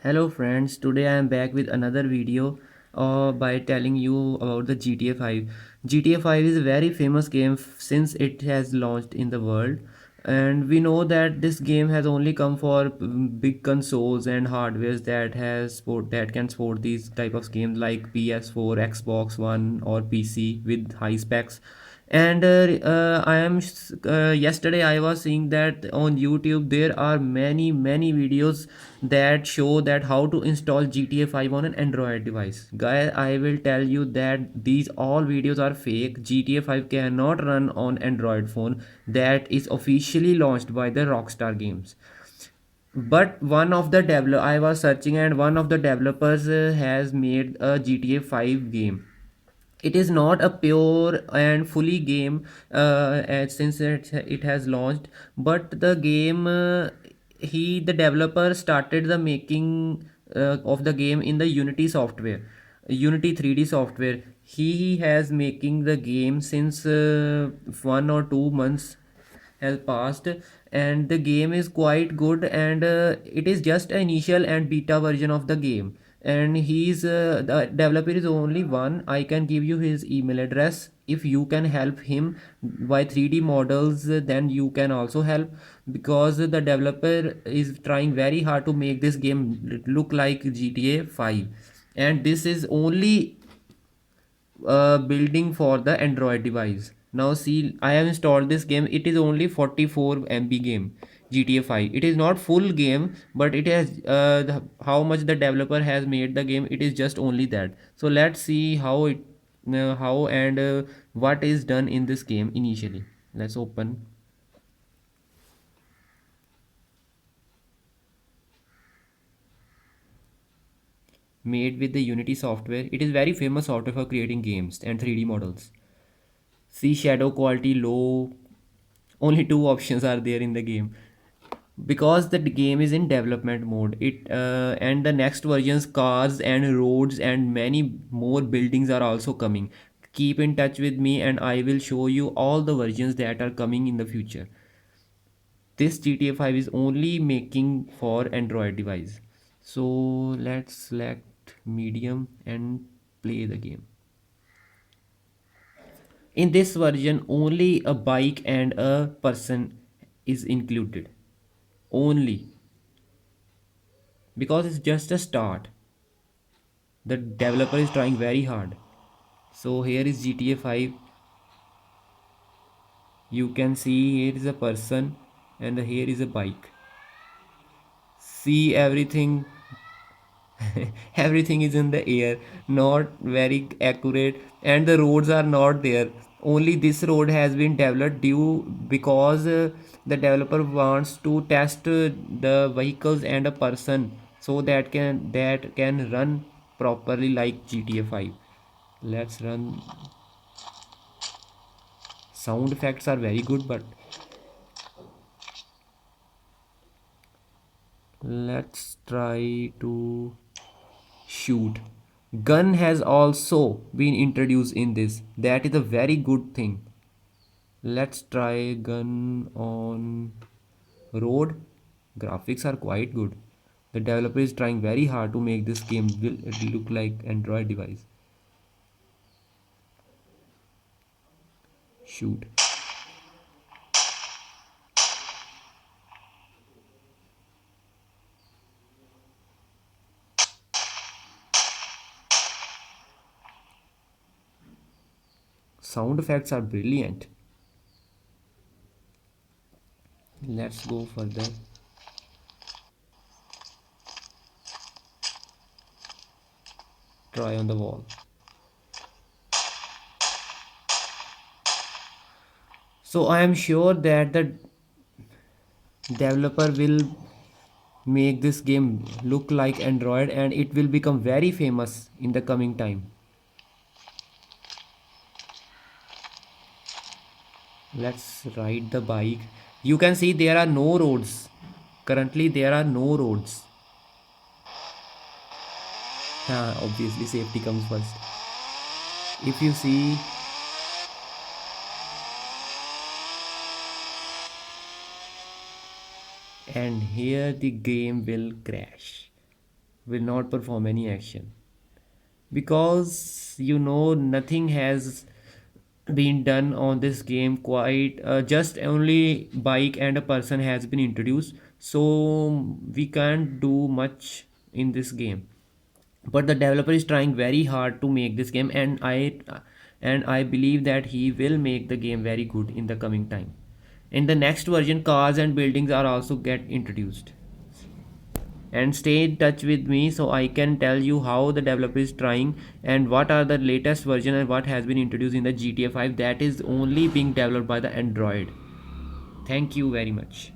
Hello friends, today I am back with another video by telling you about the GTA 5. GTA 5 is a very famous game since it has launched in the world, and we know that this game has only come for big consoles and hardwares that can support these type of games like PS4, Xbox One or PC with high specs. And yesterday I was seeing that on YouTube there are many videos that show that how to install GTA 5 on an Android device. Guys, I will tell you that these all videos are fake. GTA 5 cannot run on Android phone that is officially launched by the Rockstar Games. But one of the developer I was searching, and one of the developers has made a GTA 5 game. It is not a pure and fully game since it has launched, but the game the developer started the making of the game in the Unity software, Unity 3D software. He has making the game since 1 or 2 months has passed, and the game is quite good, and it is just an initial and beta version of the game. And the developer is only one. I can give you his email address. If you can help him by 3D models, then you can also help, because the developer is trying very hard to make this game look like GTA 5, and this is only building for the Android device. Now see, I have installed this game. It is only 44 MB game, GTA 5. It is not full game, but it has how much the developer has made the game. It is just only that. So let's see how and what is done in this game initially. Let's open. Made with the Unity software. It is very famous software for creating games and 3D models. See, shadow quality low. Only two options are there in the game, because the game is in development mode. It and the next versions, cars and roads and many more buildings are also coming. Keep in touch with me and I will show you all the versions that are coming in the future. This GTA 5 is only making for Android device. So let's select medium and play the game. In this version only a bike and a person is included, only, because it's just a start. The developer is trying very hard. So here is GTA 5. You can see here is a person and here is a bike. See, everything everything is in the air, not very accurate, and the roads are not there. Only this road has been developed due because the developer wants to test the vehicles and a person, so that can run properly like GTA 5. Let's run. Sound effects are very good, but let's try to shoot. Gun has also been introduced in this. That is a very good thing. Let's try gun on road. Graphics are quite good. The developer is trying very hard to make this game will look like Android device. Shoot. Sound effects are brilliant. Let's go further. Try on the wall. So I am sure that the developer will make this game look like Android, and it will become very famous in the coming time. Let's ride the bike. You can see there are no roads. Currently there are no roads. Obviously safety comes first. If you see, and here the game will crash. will not perform any action, because nothing has been done on this game. Quite just only bike and a person has been introduced, so we can't do much in this game. But the developer is trying very hard to make this game, and I believe that he will make the game very good in the coming time. In the next version, cars and buildings are also get introduced. And stay in touch with me so I can tell you how the developer is trying and what are the latest version and what has been introduced in the GTA 5 that is only being developed by the Android. Thank you very much.